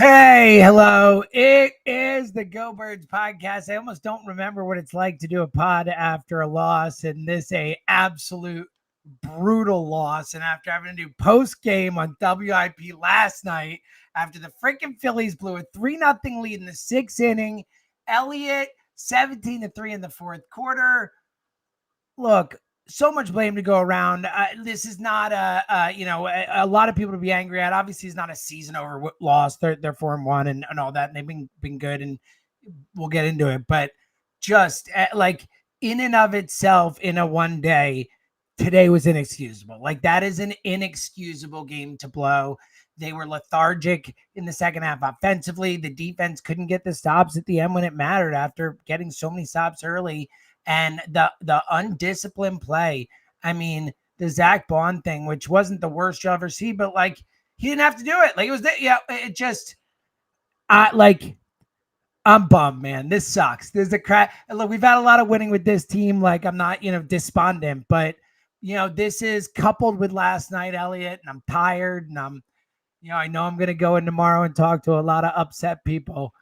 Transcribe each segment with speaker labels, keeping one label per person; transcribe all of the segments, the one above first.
Speaker 1: Hey, hello. It is the Go Birds podcast. I almost don't remember what it's like to do a pod after a loss, and this a absolute brutal loss. And after having to do post game on WIP last night, after the freaking Phillies blew a 3-0 lead in the sixth inning, Elliott 17-3 in the fourth quarter. Look, so much blame to go around. This is not a lot of people to be angry at. Obviously, it's not a season over loss. They're 4-1 and all that, and they've been good, and we'll get into it. But just like in and of itself, in a one day, today was inexcusable. Like that is an inexcusable game to blow. They were lethargic in the second half offensively. The defense couldn't get the stops at the end when it mattered after getting so many stops early. And the undisciplined play. I mean, the Zach Bond thing, which wasn't the worst you'll ever see, but like he didn't have to do it. Like it was, it just, I'm bummed, man. This sucks. There's a crack. Look, we've had a lot of winning with this team. Like I'm not, despondent, but this is coupled with last night, Elliott, and I'm tired, and I know I'm gonna go in tomorrow and talk to a lot of upset people.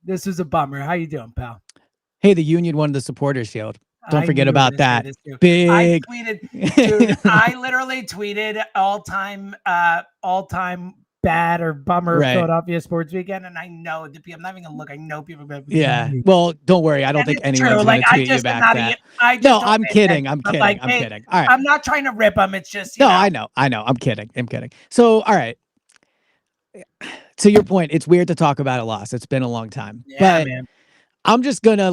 Speaker 1: This was a bummer. How you doing, pal?
Speaker 2: Hey, the Union won the Supporters Shield. Don't forget about that.
Speaker 1: Big. I tweeted, dude. I literally tweeted all time bad or bummer Philadelphia sports weekend, and I know the people. I'm not even gonna look. I know people.
Speaker 2: Yeah. Well, don't worry. I don't think anyone's gonna tweet you back that. No, I'm kidding. I'm kidding. I'm kidding. All right.
Speaker 1: I'm not trying to rip them. It's just
Speaker 2: I know. I'm kidding. So, all right. To your point, it's weird to talk about a loss. It's been a long time.
Speaker 1: Yeah, man.
Speaker 2: I'm just gonna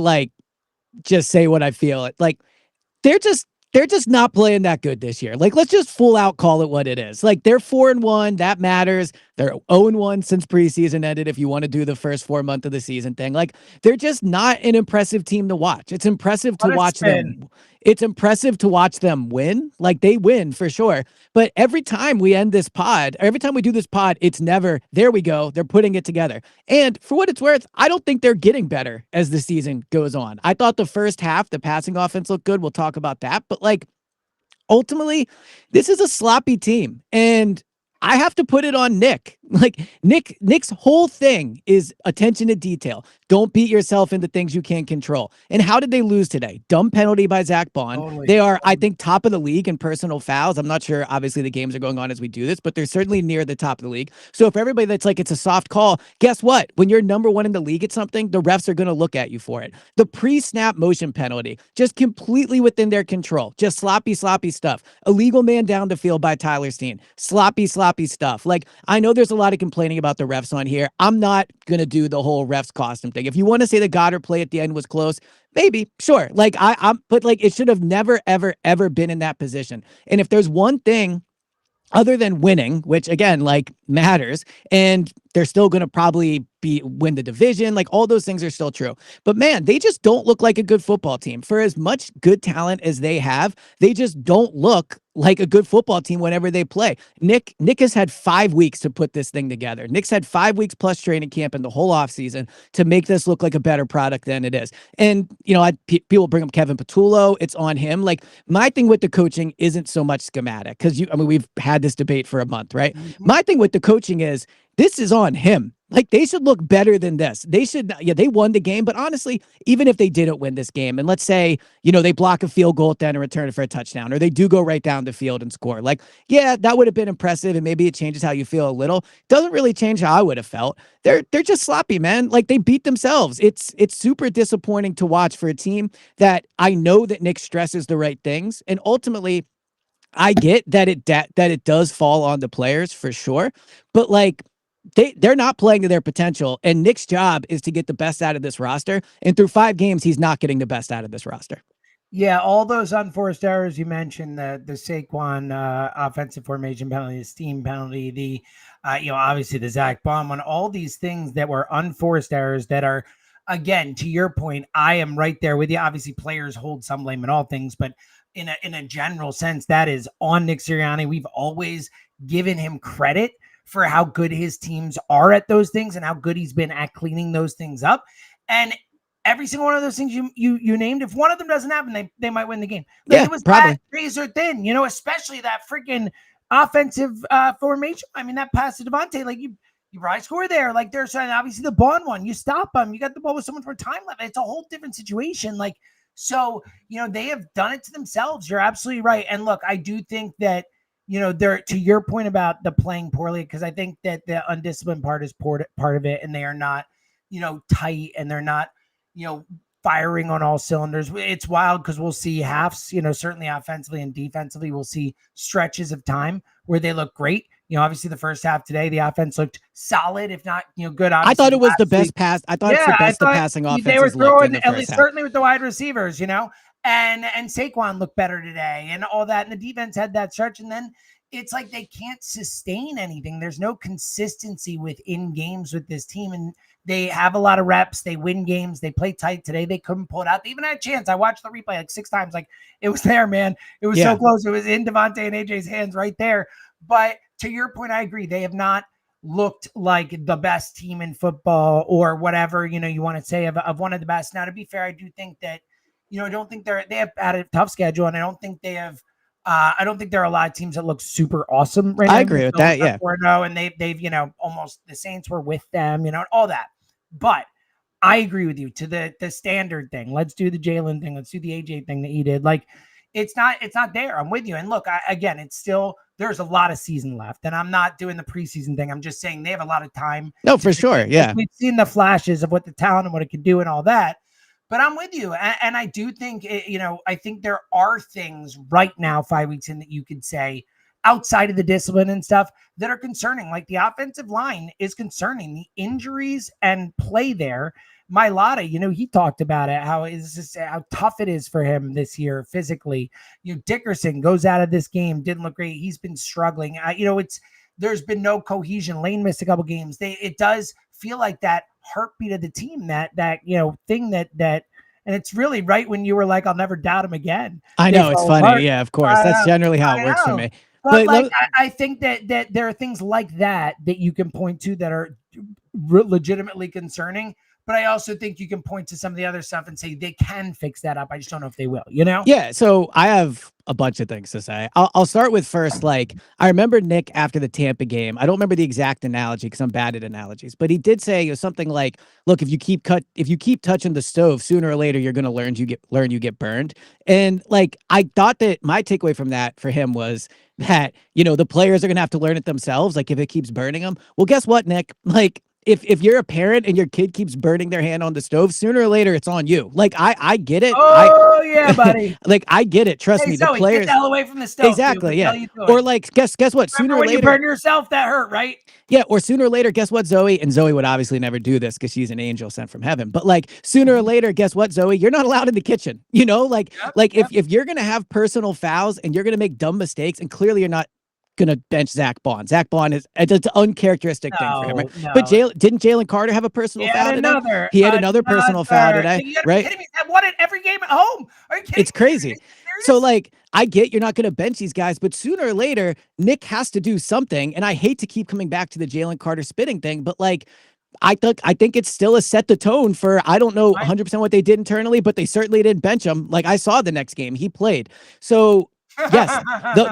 Speaker 2: just say what I feel. Like they're just not playing that good this year. Like let's just full out call it what it is. Like they're 4-1, that matters. They're 0-1 since preseason ended. If you want to do the first 4 months of the season thing, like they're just not an impressive team to watch. It's impressive to watch them. It's impressive to watch them win. Like they win for sure. But every time we end this pod, every time we do this pod, it's never, there we go. They're putting it together. And for what it's worth, I don't think they're getting better as the season goes on. I thought the first half, the passing offense looked good. We'll talk about that. But ultimately, this is a sloppy team. And I have to put it on Nick. Nick's whole thing is attention to detail. Don't beat yourself into things you can't control. And how did they lose today? Dumb penalty by Zach Bond. Totally. They are, I think, top of the league in personal fouls. I'm not sure, obviously, the games are going on as we do this, but they're certainly near the top of the league. So if everybody that's like, it's a soft call, guess what? When you're number one in the league at something, the refs are going to look at you for it. The pre-snap motion penalty, just completely within their control. Just sloppy stuff. Illegal man down the field by Tyler Steen. Sloppy stuff. Like, I know there's a lot of complaining about the refs on here. I'm not going to do the whole refs cost him thing. If you want to say the Goddard play at the end was close, maybe, sure. But it should have never, ever been in that position. And if there's one thing other than winning, which again, matters, and they're still going to probably win the division. All those things are still true. But man, they just don't look like a good football team. For as much good talent as they have, they just don't look like a good football team whenever they play. Nick has had 5 weeks to put this thing together. Nick's had 5 weeks plus training camp in the whole offseason to make this look like a better product than it is. And, people bring up Kevin Patullo. It's on him. My thing with the coaching isn't so much schematic because we've had this debate for a month, right? Mm-hmm. My thing with the coaching is this is on him. They should look better than this. They should, they won the game, but honestly, even if they didn't win this game, and let's say, they block a field goal at the end and return it for a touchdown, or they do go right down the field and score. That would have been impressive, and maybe it changes how you feel a little. Doesn't really change how I would have felt. They're just sloppy, man. They beat themselves. It's super disappointing to watch for a team that I know that Nick stresses the right things, and ultimately, I get that it does fall on the players for sure, but they're not playing to their potential, and Nick's job is to get the best out of this roster. And through 5 games, he's not getting the best out of this roster.
Speaker 1: Yeah, all those unforced errors you mentioned, the Saquon offensive formation penalty, the Steam penalty, the obviously the Zach Bond one, all these things that were unforced errors that are, again, to your point, I am right there with you. Obviously, players hold some blame in all things, but in a general sense, that is on Nick Sirianni. We've always given him credit for how good his teams are at those things and how good he's been at cleaning those things up. And every single one of those things you named, if one of them doesn't happen, they might win the game. It was probably razor thin, especially that freaking offensive formation. I mean, that pass to Devontae, you You probably score there. Like there's obviously the Bond one. You stop them. You got the ball with so much more time left. It's a whole different situation. Like, so, they have done it to themselves. You're absolutely right. And look, I do think that, they're, to your point about the playing poorly, because I think that the undisciplined part is part of it, and they are not, tight, and they're not, firing on all cylinders. It's wild because we'll see halves, certainly offensively and defensively, we'll see stretches of time where they look great. Obviously the first half today, the offense looked solid, if not, good.
Speaker 2: I thought it was the best
Speaker 1: Week.
Speaker 2: pass. I thought it's the best the passing offense
Speaker 1: they were
Speaker 2: looked in
Speaker 1: throwing,
Speaker 2: the
Speaker 1: at
Speaker 2: first
Speaker 1: least
Speaker 2: half.
Speaker 1: certainly with the wide receivers, and Saquon looked better today and all that. And the defense had that stretch. And then it's like they can't sustain anything. There's no consistency within games with this team. And they have a lot of reps. They win games. They play tight. Today they couldn't pull it out. They even had a chance. I watched the replay like 6 times. Like it was there, man. It was so close. It was in Devontae and AJ's hands right there. But to your point, I agree. They have not looked like the best team in football or whatever, you want to say of one of the best. Now, to be fair, I do think that, I don't think they have had a tough schedule, and I don't think they have. I don't think there are a lot of teams that look super awesome right now.
Speaker 2: I agree with that. Yeah.
Speaker 1: 4-0, and they've almost the Saints were with them, all that. But I agree with you to the standard thing. Let's do the Jalen thing. Let's do the AJ thing that you did. Like it's not there. I'm with you. And look, again, it's still, there's a lot of season left, and I'm not doing the preseason thing. I'm just saying they have a lot of time.
Speaker 2: No, for sure. Yeah.
Speaker 1: We've seen the flashes of what the talent and what it can do and all that. But I'm with you. And I do think, I think there are things right now, 5 weeks in, that you could say outside of the discipline and stuff that are concerning. Like the offensive line is concerning. The injuries and play there. Mailata, he talked about it, how tough it is for him this year physically. Dickerson goes out of this game, didn't look great. He's been struggling. There's been no cohesion. Lane missed a couple games. It does feel like that heartbeat of the team, that thing that, and it's really right when you were like, I'll never doubt him again.
Speaker 2: I know, it's funny. Apart. Yeah, of course. That's generally how it works for me.
Speaker 1: But like, I think that there are things like that you can point to that are legitimately concerning. But I also think you can point to some of the other stuff and say they can fix that up. I just don't know if they will,
Speaker 2: Yeah, so I have a bunch of things to say. I'll start with first, like, I remember Nick after the Tampa game. I don't remember the exact analogy because I'm bad at analogies, but he did say it was something like, look, if you keep touching the stove, sooner or later you're gonna learn you get burned. And like I thought that my takeaway from that for him was that, the players are gonna have to learn it themselves, like if it keeps burning them. Well, guess what, Nick? Like if you're a parent and your kid keeps burning their hand on the stove, sooner or later it's on you. Like I get it.
Speaker 1: Oh yeah, buddy.
Speaker 2: Like I get it. Trust me.
Speaker 1: Zoe,
Speaker 2: the players
Speaker 1: get the hell away from the stove.
Speaker 2: Exactly. Yeah. Or like guess what?
Speaker 1: Remember
Speaker 2: Sooner or
Speaker 1: when
Speaker 2: later
Speaker 1: you burn yourself, that hurt, right?
Speaker 2: Yeah. Or sooner or later, guess what, Zoe? And Zoe would obviously never do this because she's an angel sent from heaven. But like sooner or later, guess what, Zoe? You're not allowed in the kitchen. If you're gonna have personal fouls and you're gonna make dumb mistakes, and clearly you're not gonna bench Zach Bond. Zach Bond it's an uncharacteristic thing for him, right? No. But didn't Jalen Carter have a personal foul today? He had another personal foul today, right?
Speaker 1: I've won it every game at home. Are you kidding?
Speaker 2: It's crazy. So like, I get you're not going to bench these guys, but sooner or later, Nick has to do something. And I hate to keep coming back to the Jalen Carter spitting thing, but like, I think it's still a set the tone for, I don't know 100% what they did internally, but they certainly didn't bench him. Like I saw the next game he played. So yes,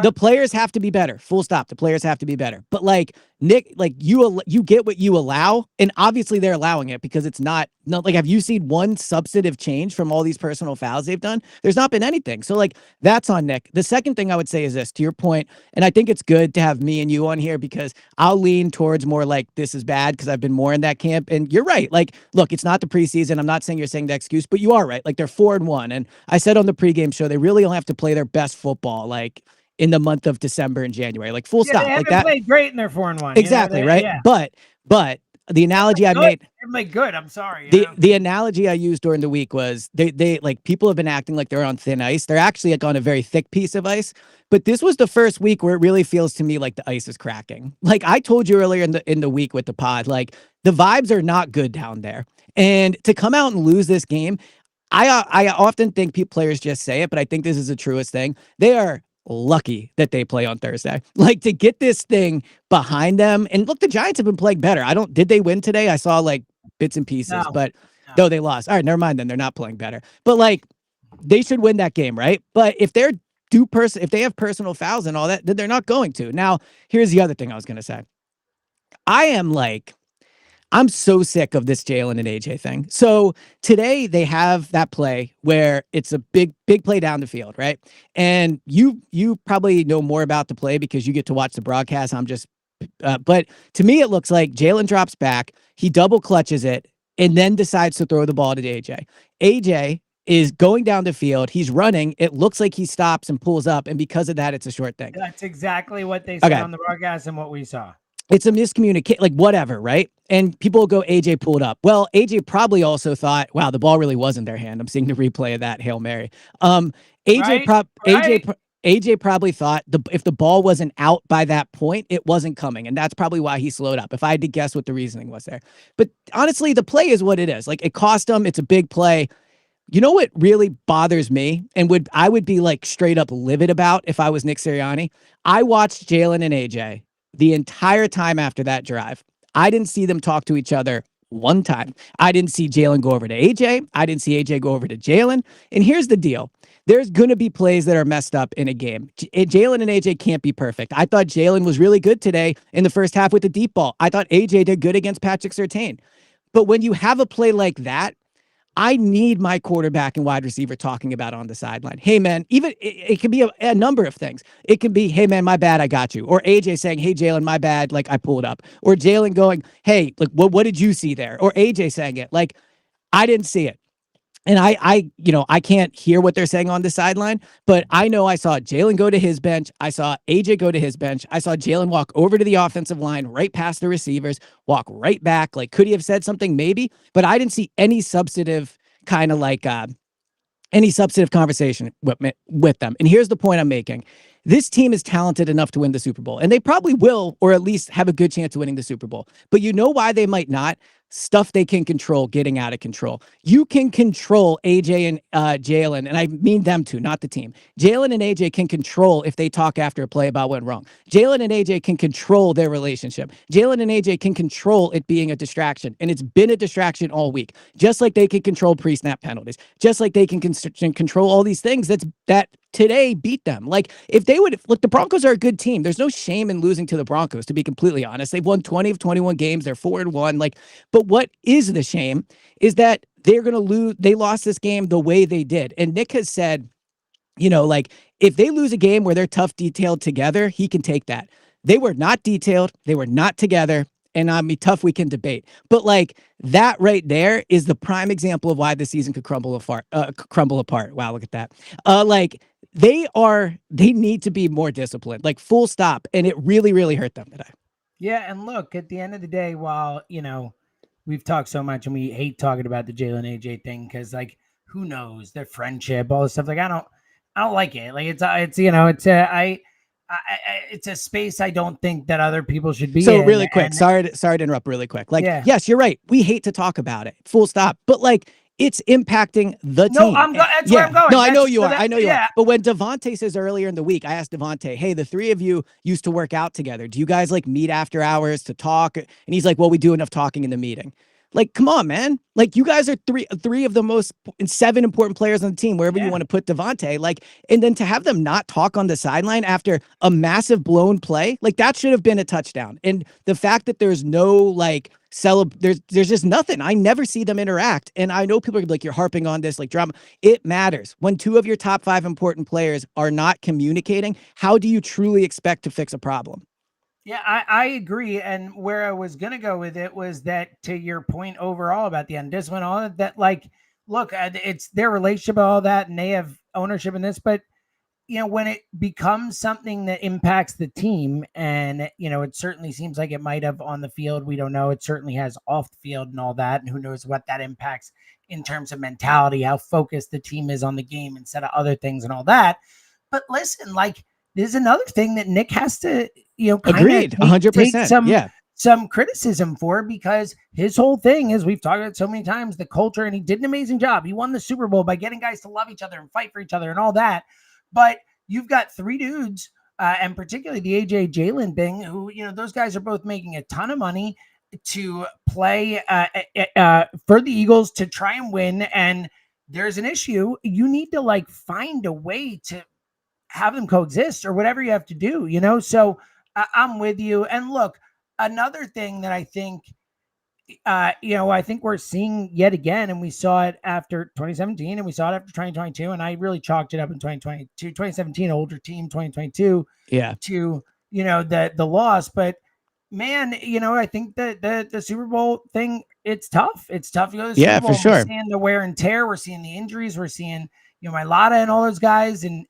Speaker 2: the players have to be better. Full stop. The players have to be better. But like Nick, like you get what you allow, and obviously they're allowing it because it's not like, have you seen one substantive change from all these personal fouls they've done? There's not been anything. So like that's on Nick. The second thing I would say is this, to your point, and I think it's good to have me and you on here because I'll lean towards more like this is bad because I've been more in that camp. And you're right. Like, look, it's not the preseason. I'm not saying you're saying the excuse, but you are right. Like they're 4-1, and I said on the pregame show they really don't have to play their best football like in the month of December and January, like full stop.
Speaker 1: They
Speaker 2: like that
Speaker 1: played great in their 4-1.
Speaker 2: Exactly, right? Yeah. But the analogy I made,
Speaker 1: like good. I'm sorry.
Speaker 2: The analogy I used during the week was they like people have been acting like they're on thin ice. They're actually like on a very thick piece of ice. But this was the first week where it really feels to me like the ice is cracking. Like I told you earlier in the week with the pod, like the vibes are not good down there. And to come out and lose this game, I often think players just say it, but I think this is the truest thing. They are lucky that they play on Thursday. Like to get this thing behind them. And look, the Giants have been playing better. Did they win today? I saw like bits and pieces, but no, they lost. All right, never mind then. They're not playing better. But like they should win that game, right? But if if they have personal fouls and all that, then they're not going to. Now, here's the other thing I was going to say. I am like, I'm so sick of this Jalen and AJ thing. So today they have that play where it's a big play down the field, right? And you probably know more about the play because you get to watch the broadcast. I'm just, but to me it looks like Jalen drops back, he double clutches it, and then decides to throw the ball to AJ. AJ is going down the field. He's running. It looks like he stops and pulls up, and because of that, it's a short thing.
Speaker 1: That's exactly what they said
Speaker 2: Okay,
Speaker 1: on the broadcast and what we saw.
Speaker 2: it's a miscommunication, like whatever, right? And people will go, AJ pulled up. Well, AJ probably also thought, wow, the ball really was in their hand. I'm seeing the replay of that Hail Mary. AJ
Speaker 1: Right? Right.
Speaker 2: AJ probably thought if the ball wasn't out by that point, it wasn't coming, and that's probably why he slowed up. If I had to guess what the reasoning was there, but honestly, the play is what it is. Like it cost him. It's a big play. You know what really bothers me and would be like straight up livid about if I was Nick Sirianni? I watched Jalen and AJ the entire time after that drive. I didn't see them talk to each other one time. I didn't see Jalen go over to AJ. I didn't see AJ go over to Jalen. And here's the deal. There's going to be plays that are messed up in a game. Jalen and AJ can't be perfect. I thought Jalen was really good today in the first half with the deep ball. I thought AJ did good against Patrick Surtain. But when you have a play like that, I need my quarterback and wide receiver talking about on the sideline. Hey, man, even it can be a number of things. It can be, hey, man, my bad, I got you. Or AJ saying, hey, Jalen, my bad, like I pulled up. Or Jalen going, hey, like, what did you see there? Or AJ saying it, like, I didn't see it. And I can't hear what they're saying on the sideline, but I know I saw Jalen go to his bench. I saw AJ go to his bench. I saw Jalen walk over to the offensive line, right past the receivers, walk right back. Like, could he have said something? Maybe, but I didn't see any substantive kind of like any substantive conversation with them. And here's the point I'm making. This team is talented enough to win the Super Bowl, and they probably will, or at least have a good chance of winning the Super Bowl. But you know why they might not? Stuff they can control getting out of control. You can control AJ and Jalen, and I mean them too, not the team. Jalen and AJ can control if they talk after a play about what went wrong. Jalen and AJ can control their relationship. Jalen and AJ can control it being a distraction, and it's been a distraction all week. Just like they can control pre-snap penalties, just like they can control all these things that today beat them. Like if they would look, the Broncos are a good team. There's no shame in losing to the Broncos, to be completely honest. They've won 20 of 21 games. They're 4-1. Like, but what is the shame is that they're going to lose. They lost this game the way they did. And Nick has said, like if they lose a game where they're tough detailed together, he can take that. They were not detailed. They were not together. And I mean, tough we can debate. But like that right there is the prime example of why the season could crumble apart. Wow, look at that. Like they need to be more disciplined, like full stop. And it really, really hurt them today.
Speaker 1: Yeah, and look, at the end of the day, while we've talked so much and we hate talking about the Jalen AJ thing because like who knows their friendship, all this stuff. Like I don't like it. Like it's a space I don't think that other people should be
Speaker 2: So
Speaker 1: in.
Speaker 2: really quick,
Speaker 1: And
Speaker 2: sorry to interrupt really quick. Like,
Speaker 1: yeah,
Speaker 2: yes, you're right. We hate to talk about it. Full stop. But like it's impacting the
Speaker 1: no,
Speaker 2: team.
Speaker 1: that's where I'm going.
Speaker 2: No, I know
Speaker 1: That's-
Speaker 2: you
Speaker 1: so
Speaker 2: are.
Speaker 1: that-
Speaker 2: I know you are.
Speaker 1: yeah,
Speaker 2: But when Devontae says earlier in the week, I asked Devontae, hey, the three of you used to work out together. Do you guys like meet after hours to talk? And he's like, well, we do enough talking in the meeting. Like, come on, man. Like, you guys are three of the most seven important players on the team, wherever you want to put Devontae. Like, and then to have them not talk on the sideline after a massive blown play, like that should have been a touchdown. And the fact that there's no like there's just nothing. I never see them interact. And I know people are like, you're harping on this like drama. It matters. When two of your top 5 important players are not communicating, how do you truly expect to fix a problem?
Speaker 1: Yeah, I agree. And where I was going to go with it was that to your point overall about the undiscipline, all that, like, look, it's their relationship, all that, and they have ownership in this. But, when it becomes something that impacts the team, and, it certainly seems like it might have on the field. We don't know. It certainly has off the field and all that. And who knows what that impacts in terms of mentality, how focused the team is on the game instead of other things and all that. But listen, like, there's another thing that Nick has to,
Speaker 2: agreed, 100%. Yeah.
Speaker 1: Some criticism for, because his whole thing is, we've talked about so many times, the culture, and he did an amazing job. He won the Super Bowl by getting guys to love each other and fight for each other and all that. But you've got 3 dudes, and particularly the AJ Jalen thing, who, those guys are both making a ton of money to play for the Eagles to try and win. And there's an issue. You need to like find a way to have them coexist or whatever you have to do, So I'm with you. And look, another thing that I think, I think we're seeing yet again, and we saw it after 2017 and we saw it after 2022. And I really chalked it up in 2022, 2017, older team, 2022
Speaker 2: Yeah.
Speaker 1: to, the loss. But man, I think that the Super Bowl thing, it's tough. It's tough to go to the
Speaker 2: Yeah,
Speaker 1: Super
Speaker 2: for
Speaker 1: Bowl. And we're
Speaker 2: sure.
Speaker 1: seeing the wear and tear. We're seeing the injuries. We're seeing, Mailata and all those guys. And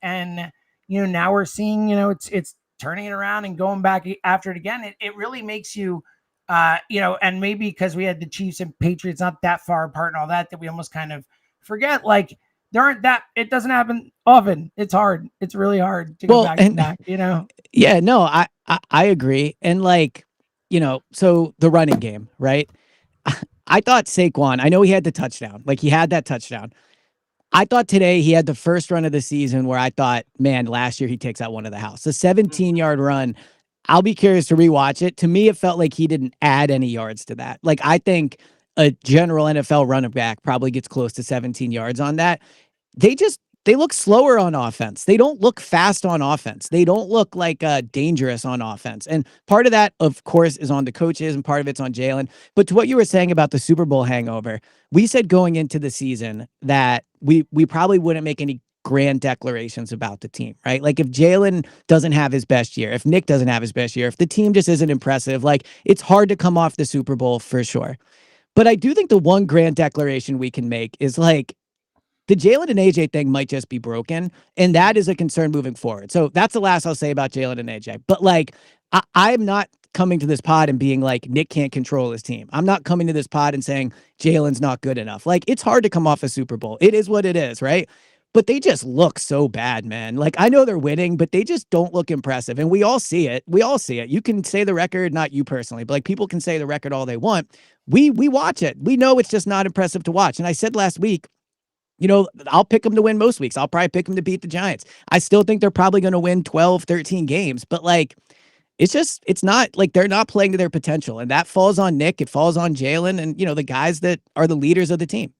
Speaker 1: now we're seeing, it's turning it around and going back after it again. It really makes you, and maybe because we had the Chiefs and Patriots not that far apart and all that, that we almost kind of forget, like, it doesn't happen often. It's hard. It's really hard to go
Speaker 2: Well,
Speaker 1: back to
Speaker 2: and
Speaker 1: back.
Speaker 2: yeah, no, I agree. And like, so the running game, right? I thought Saquon, I know he had the touchdown. Like he had that touchdown. I thought today he had the first run of the season where I thought, man, last year he takes out one of the house. The 17-yard run, I'll be curious to rewatch it. To me, it felt like he didn't add any yards to that. Like I think a general NFL running back probably gets close to 17 yards on that. They look slower on offense. They don't look fast on offense. They don't look like dangerous on offense. And part of that, of course, is on the coaches and part of it's on Jalen. But to what you were saying about the Super Bowl hangover, we said going into the season that we probably wouldn't make any grand declarations about the team, right? Like if Jalen doesn't have his best year, if Nick doesn't have his best year, if the team just isn't impressive, like it's hard to come off the Super Bowl for sure. But I do think the one grand declaration we can make is like the Jalen and AJ thing might just be broken, and that is a concern moving forward. So that's the last I'll say about Jalen and AJ. But like, I'm not coming to this pod and being like Nick can't control his team. I'm not coming to this pod and saying Jalen's not good enough. Like, it's hard to come off a Super Bowl. It is what it is, right? But they just look so bad, man. Like, I know they're winning, but they just don't look impressive. And we all see it. We all see it. You can say the record, not you personally, but like people can say the record all they want. We watch it. We know it's just not impressive to watch. And I said last week, I'll pick them to win most weeks. I'll probably pick them to beat the Giants. I still think they're probably going to win 12, 13 games, but like, it's not like they're not playing to their potential. And that falls on Nick. It falls on Jalen and, the guys that are the leaders of the team.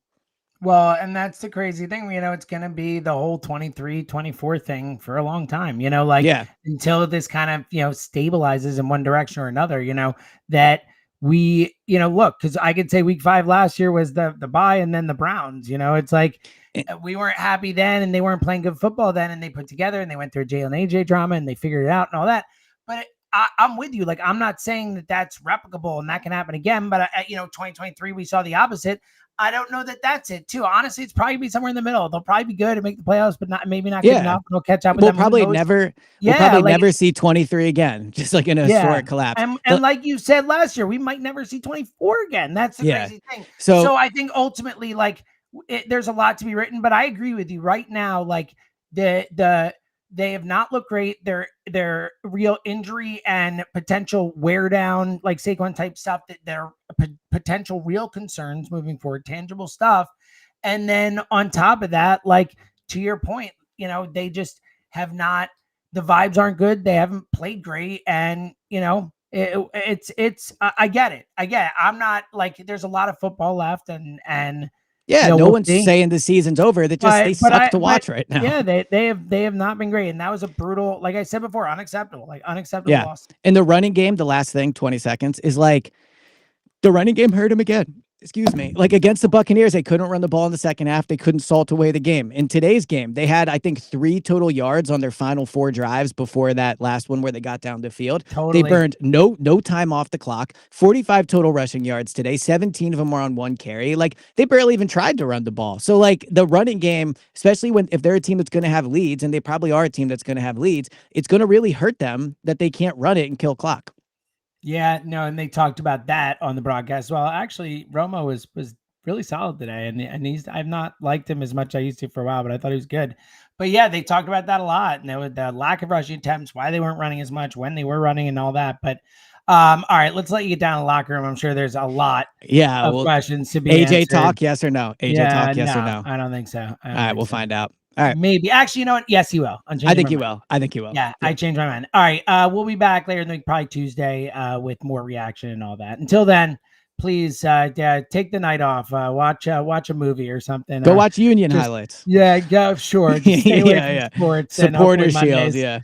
Speaker 1: Well, and that's the crazy thing, it's going to be the whole 23, 24 thing for a long time, like
Speaker 2: Yeah.
Speaker 1: until this kind of, stabilizes in one direction or another, that we, look, because I could say week 5 last year was the bye and then the Browns, it's like we weren't happy then and they weren't playing good football then, and they put together and they went through a Jalen AJ drama and they figured it out and all that. But I'm with you. Like, I'm not saying that that's replicable and that can happen again, but 2023, we saw the opposite. I don't know that that's it too. Honestly, it's probably be somewhere in the middle. They'll probably be good and make the playoffs, but maybe not good enough. They'll catch up with them.
Speaker 2: We'll probably never see 23 again, just like an historic collapse.
Speaker 1: And like you said last year, we might never see 24 again. That's the crazy thing. So I think ultimately, like, there's a lot to be written, but I agree with you right now. Like they have not looked great. Their real injury and potential wear down, like Saquon type stuff, that they're potential real concerns moving forward, tangible stuff. And then on top of that, like to your point, they just have not, the vibes aren't good. They haven't played great. And, I get it. I'm not like, there's a lot of football left and
Speaker 2: yeah, no one's saying the season's over. That just they suck to watch right now.
Speaker 1: Yeah, they have not been great, and that was a brutal, like I said before, unacceptable loss.
Speaker 2: And the running game, the last thing, 20 seconds, is like the running game hurt him again. Excuse me. Like against the Buccaneers, they couldn't run the ball in the second half. They couldn't salt away the game. In today's game, they had, I think, 3 total yards on their final 4 drives before that last one where they got down the field.
Speaker 1: Totally.
Speaker 2: They burned no time off the clock. 45 total rushing yards today. 17 of them were on 1 carry. Like they barely even tried to run the ball. So like the running game, especially if they're a team that's going to have leads, and they probably are a team that's going to have leads, it's going to really hurt them that they can't run it and kill clock.
Speaker 1: Yeah, no, and they talked about that on the broadcast. Well, actually, Romo was really solid today, and I've not liked him as much as I used to for a while, but I thought he was good. But yeah, they talked about that a lot, and there was the lack of rushing attempts, why they weren't running as much, when they were running, and all that. But all right, let's let you get down to the locker room. I'm sure there's a lot of questions to be
Speaker 2: AJ
Speaker 1: answered.
Speaker 2: Talk, yes or no? AJ talk, yes or no?
Speaker 1: I don't think so.
Speaker 2: All right, we'll find out. All right.
Speaker 1: Maybe. Actually, you know what? Yes, he will.
Speaker 2: I think he will.
Speaker 1: Yeah, I changed my mind. All right. We'll be back later in the week, probably Tuesday, with more reaction and all that. Until then, please take the night off. Watch a movie or something.
Speaker 2: Go watch Union highlights.
Speaker 1: Yeah, go. Sure. Just stay away from sports.
Speaker 2: Supporter Shield. Yeah.